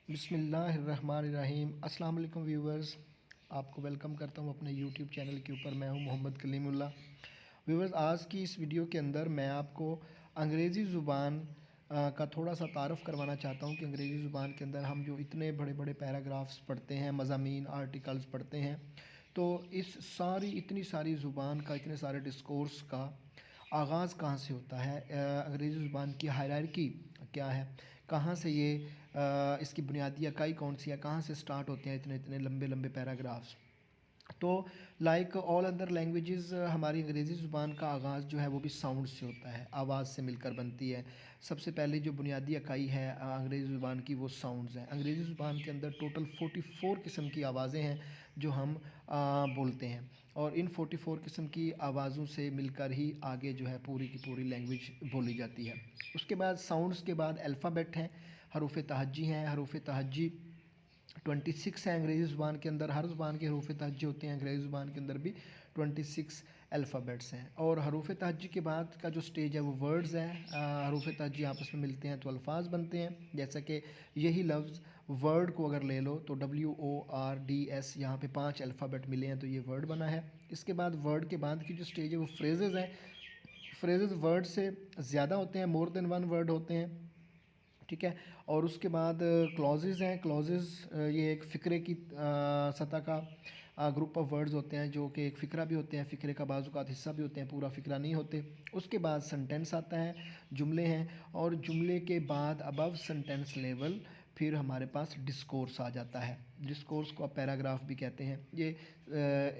बिस्मिल्लाहिर्रहमानिर्रहीम। अस्सलाम वालेकुम व्यूवर्स, आपको वेलकम करता हूँ अपने यूट्यूब चैनल के ऊपर। मैं हूँ मोहम्मद कलीमुल्लाह। व्यूवर्स, आज की इस वीडियो के अंदर मैं आपको अंग्रेज़ी ज़ुबान का थोड़ा सा तारफ़ करवाना चाहता हूँ कि अंग्रेज़ी ज़ुबान के अंदर हम जो इतने बड़े बड़े पैराग्राफ्स पढ़ते हैं, मज़ामीन आर्टिकल्स पढ़ते हैं, तो इस सारी इतनी सारी ज़ुबान का, इतने सारे डिस्कोर्स का आगाज़ कहाँ से होता है, अंग्रेज़ी ज़ुबान की हायरार्की क्या है, कहाँ से ये इसकी बुनियादी इकाई कौन सी है, कहाँ से स्टार्ट होते हैं इतने इतने लंबे लंबे पैराग्राफ्स। तो लाइक ऑल अदर लैंग्वेजेस हमारी अंग्रेज़ी ज़ुबान का आगाज़ जो है वो भी साउंड से होता है, आवाज़ से मिलकर बनती है। सबसे पहले जो बुनियादी इकाई है अंग्रेज़ी ज़ुबान की, वो साउंड्स हैं। अंग्रेज़ी ज़ुबान के अंदर टोटल 44 किस्म की आवाज़ें हैं जो हम बोलते हैं, और इन 44 किस्म की आवाज़ों से मिलकर ही आगे जो है पूरी की पूरी लैंग्वेज बोली जाती है। उसके बाद साउंड्स के बाद अल्फ़ाबेट हैं, हरूफ तहज्जी हैं। हरूफ तहज्जी 26 है अंग्रेज़ी ज़ुबान के अंदर। हर ज़ुबान के हरूफ तहज्जी होते हैं, अंग्रेज़ी ज़ुबान के अंदर भी 26 अल्फ़ाबेट्स हैं। और हरूफ तहज्जी के बाद का जो स्टेज है वो वर्ड्स है। हरूफ तहज्जी आपस में मिलते हैं तो अल्फाज बनते हैं। जैसा कि यही लफ्ज़ वर्ड को अगर ले लो तो WORDS, यहाँ पे 5 अल्फ़ाबेट मिले हैं तो ये वर्ड बना है। इसके बाद वर्ड के बाद की जो स्टेज है वो फ्रेजेज़ हैं। फ्रेजेज़ वर्ड से ज़्यादा होते हैं, मोर देन वन वर्ड होते हैं, ठीक है। और उसके बाद क्लॉजेज़ हैं। क्लॉजेज़ ये एक फ़िक्रे की सतह का ग्रुप ऑफ वर्ड्स होते हैं जो कि एक फ़िक्रा भी होते हैं, फ़िक्रे का बाज़-औक़ात हिस्सा भी होते हैं, पूरा फ़िक्रा नहीं होते। उसके बाद सेंटेंस आता है, जुमले हैं, और जुमले के बाद अबव सेंटेंस लेवल फिर हमारे पास डिस्कोर्स आ जाता है। डिस्कोर्स को आप पैराग्राफ भी कहते हैं। ये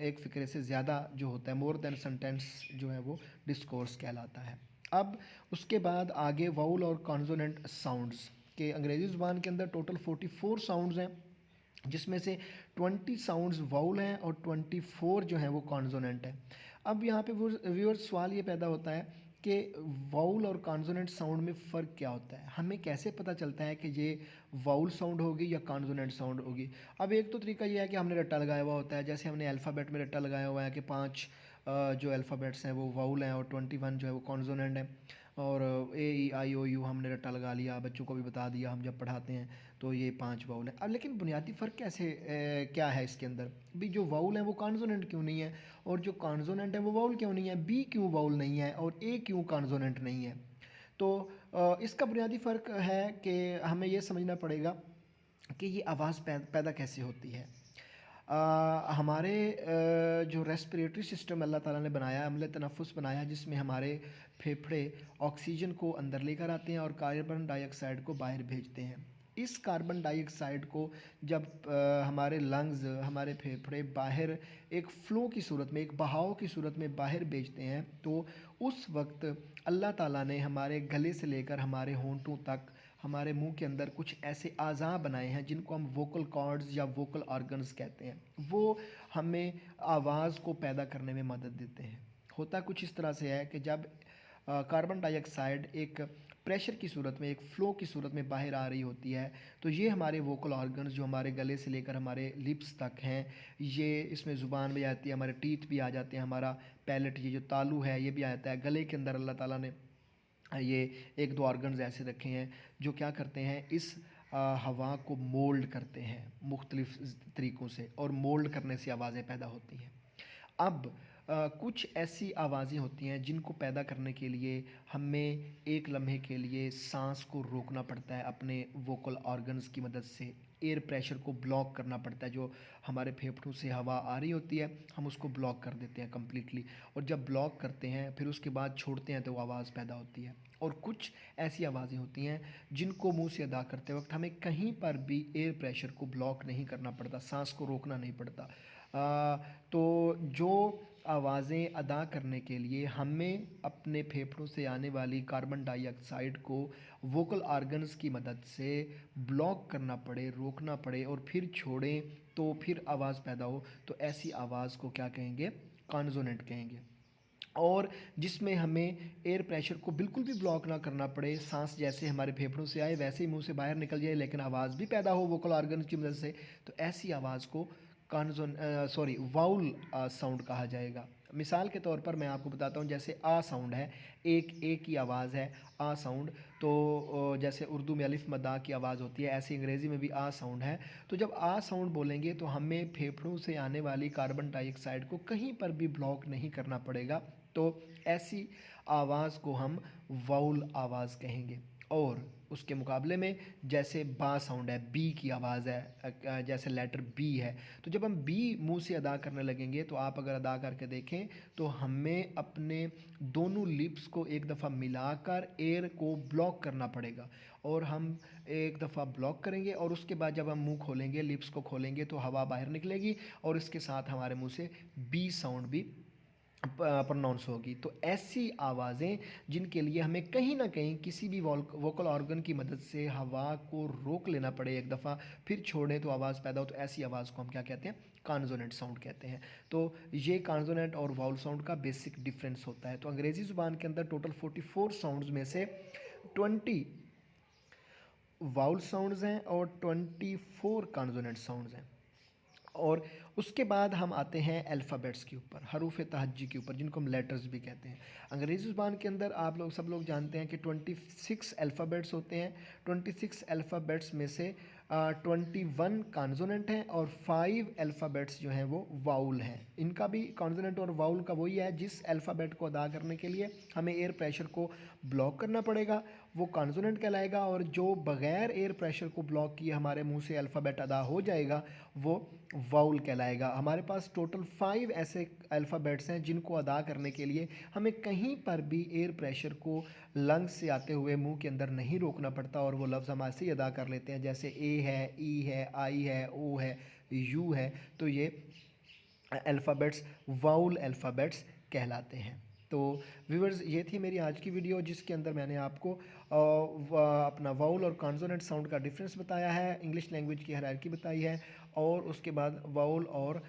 एक फ़िक्रे से ज़्यादा जो होता है, मोर देन सेंटेंस जो है वो डिस्कोर्स कहलाता है। अब उसके बाद आगे वाउल और कॉन्सोनेंट साउंड्स के अंग्रेज़ी ज़ुबान के अंदर टोटल 44 साउंड्स हैं, जिसमें से 20 साउंड्स वाउल हैं और 24 जो हैं वो कॉन्सोनेंट हैं। अब यहाँ पे व्यूअर्स सवाल ये पैदा होता है कि वाउल और कॉन्सोनेंट साउंड में फ़र्क क्या होता है। हमें कैसे पता चलता है कि ये वाउल साउंड होगी या कॉन्सोनेंट साउंड होगी। अब एक तो तरीका ये है कि हमने रट्टा लगाया हुआ होता है, जैसे हमने अल्फ़ाबेट में रट्टा लगाया हुआ है कि 5 जो अल्फ़ाबेट्स हैं वो वाउल हैं और 21 जो है वो कॉन्सोनेंट हैं। और AEIOU हमने रट्टा लगा लिया, बच्चों को भी बता दिया हम जब पढ़ाते हैं तो ये 5 वाउल हैं। अब लेकिन बुनियादी फ़र्क कैसे क्या है इसके अंदर भी, जो वाउल हैं वो कॉन्सोनेंट क्यों नहीं है, और जो कॉन्सोनेंट है वो वाउल क्यों नहीं है, बी क्यों वाउल नहीं है और ए क्यों कॉन्सोनेंट नहीं है। तो इसका बुनियादी फ़र्क है कि हमें ये समझना पड़ेगा कि ये आवाज़ पैदा कैसे होती है। हमारे जो रेस्पिरेटरी सिस्टम अल्लाह ताला ने बनाया, अमले तनफ़ुस बनाया, जिसमें हमारे फेफड़े ऑक्सीजन को अंदर लेकर आते हैं और कार्बन डाइऑक्साइड को बाहर भेजते हैं। इस कार्बन डाइऑक्साइड को जब हमारे लंग्स, हमारे फेफड़े बाहर एक फ़्लो की सूरत में, एक बहाव की सूरत में बाहर भेजते हैं, तो उस वक्त अल्लाह ताला ने हमारे गले से लेकर हमारे होंठों तक, हमारे मुंह के अंदर कुछ ऐसे अज़ा बनाए हैं जिनको हम वोकल कॉर्ड्स या वोकल ऑर्गन्स कहते हैं। वो हमें आवाज़ को पैदा करने में मदद देते हैं। होता कुछ इस तरह से है कि जब कार्बन डाइऑक्साइड एक प्रेशर की सूरत में, एक फ़्लो की सूरत में बाहर आ रही होती है, तो ये हमारे वोकल ऑर्गन्स जो हमारे गले से लेकर हमारे लिप्स तक हैं, ये इसमें ज़ुबान भी आती है, हमारे टीथ भी आ जाते हैं, हमारा पैलेट, ये जो तालू है ये भी आ जाता है। गले के अंदर अल्लाह ताला ने ये 1-2 ऑर्गन्स ऐसे रखे हैं जो क्या करते हैं, इस हवा को मोल्ड करते हैं मुख्तलिफ़ तरीक़ों से, और मोल्ड करने से आवाज़ें पैदा होती हैं। अब कुछ ऐसी आवाज़ें होती हैं जिनको पैदा करने के लिए हमें एक लम्हे के लिए सांस को रोकना पड़ता है अपने वोकल ऑर्गन्स की मदद से। एयर प्रेशर को ब्लॉक करना पड़ता है, जो हमारे फेफड़ों से हवा आ रही होती है हम उसको ब्लॉक कर देते हैं कम्प्लीटली, और जब ब्लॉक करते हैं फिर उसके बाद छोड़ते हैं तो आवाज़ पैदा होती है। और कुछ ऐसी आवाज़ें होती हैं जिनको मुंह से अदा करते वक्त हमें कहीं पर भी एयर प्रेशर को ब्लॉक नहीं करना पड़ता, सांस को रोकना नहीं पड़ता। तो जो आवाज़ें अदा करने के लिए हमें अपने फेफड़ों से आने वाली कार्बन डाइऑक्साइड को वोकल ऑर्गन्स की मदद से ब्लॉक करना पड़े, रोकना पड़े और फिर छोड़ें तो फिर आवाज़ पैदा हो, तो ऐसी आवाज़ को क्या कहेंगे, कॉन्सोनेंट कहेंगे। और जिसमें हमें एयर प्रेशर को बिल्कुल भी ब्लॉक ना करना पड़े, सांस जैसे हमारे फेफड़ों से आए वैसे ही मुंह से बाहर निकल जाए, लेकिन आवाज़ भी पैदा हो वोकल ऑर्गन की मदद से, तो ऐसी आवाज़ को वाउल साउंड कहा जाएगा। मिसाल के तौर पर मैं आपको बताता हूँ, जैसे आ साउंड है, एक ए की आवाज़ है आ साउंड, तो जैसे उर्दू में अलिफ मद्दा की आवाज़ होती है, ऐसे अंग्रेज़ी में भी आ साउंड है। तो जब आ साउंड बोलेंगे तो हमें फेफड़ों से आने वाली कार्बन डाइऑक्साइड को कहीं पर भी ब्लॉक नहीं करना पड़ेगा। तो ऐसी आवाज़ को हम वाउल आवाज़ कहेंगे। और उसके मुकाबले में जैसे बा साउंड है, बी की आवाज़ है, जैसे लेटर बी है, तो जब हम बी मुंह से अदा करने लगेंगे तो आप अगर अदा करके देखें तो हमें अपने दोनों लिप्स को एक दफ़ा मिलाकर एयर को ब्लॉक करना पड़ेगा। और हम एक दफ़ा ब्लॉक करेंगे और उसके बाद जब हम मुंह खोलेंगे, लिप्स को खोलेंगे, तो हवा बाहर निकलेगी और इसके साथ हमारे मुंह से बी साउंड भी प्रोनाउंस होगी। तो ऐसी आवाज़ें जिनके लिए हमें कहीं ना कहीं किसी भी वोकल ऑर्गन की मदद से हवा को रोक लेना पड़े एक दफ़ा, फिर छोड़ें तो आवाज़ पैदा हो, तो ऐसी आवाज़ को हम क्या कहते हैं? कॉन्सोनेंट साउंड कहते हैं। तो ये कॉन्सोनेंट और वाउल साउंड का बेसिक डिफरेंस होता है। तो अंग्रेज़ी ज़ुबान के अंदर टोटल 44 साउंड्स में से 20 वाउल साउंड्स हैं और 24 कॉन्सोनेंट साउंड्स हैं। और उसके बाद हम आते हैं अल्फ़ाबेट्स के ऊपर, हरूफ तहज्जी के ऊपर, जिनको हम लेटर्स भी कहते हैं। अंग्रेज़ी ज़ुबान के अंदर आप लोग सब लोग जानते हैं कि 26 अल्फ़ाबेट्स होते हैं। 26 अल्फ़ाबेट्स में से 21 कॉन्सोनेंट हैं और 5 अल्फ़ाबेट्स जो हैं वो वाउल हैं। इनका भी कॉन्सोनेंट और वाउल का वही है, जिस अल्फ़ाबेट को अदा करने के लिए हमें एयर प्रेशर को ब्लॉक करना पड़ेगा वो कॉन्सोनेंट कहलाएगा, और जो बग़ैर एयर प्रेशर को ब्लॉक किए हमारे मुंह से अल्फ़ाबेट अदा हो जाएगा वो वाउल कहलाएगा। हमारे पास टोटल 5 ऐसे अल्फ़ाबेट्स हैं जिनको अदा करने के लिए हमें कहीं पर भी एयर प्रेशर को लंग्स से आते हुए मुंह के अंदर नहीं रोकना पड़ता और वो लफ्ज़ हम ऐसे ही अदा कर लेते हैं, जैसे ए है, ई है, आई है, ओ है, यू है। तो ये अल्फ़ाबेट्स वाउल अल्फ़ाबेट्स कहलाते हैं। तो व्यूअर्स, ये थी मेरी आज की वीडियो जिसके अंदर मैंने आपको अपना वाउल और कॉन्सोनेंट साउंड का डिफरेंस बताया है, इंग्लिश लैंग्वेज की हायरार्की बताई है, और उसके बाद वाउल और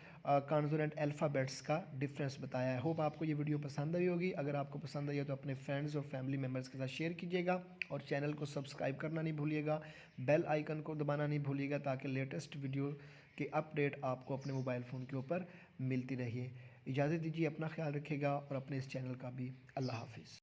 कॉन्सोनेंट अल्फ़ाबेट्स का डिफरेंस बताया है। होप आपको ये वीडियो पसंद आई होगी। अगर आपको पसंद आई हो तो अपने फ्रेंड्स और फैमिली मेम्बर्स के साथ शेयर कीजिएगा और चैनल को सब्सक्राइब करना नहीं भूलिएगा, बेल आइकन को दबाना नहीं भूलिएगा, ताकि लेटेस्ट वीडियो की अपडेट आपको अपने मोबाइल फ़ोन के ऊपर मिलती रहिए। इजाज़त दीजिए, अपना ख्याल रखिएगा और अपने इस चैनल का भी। अल्लाह हाफ़िज़।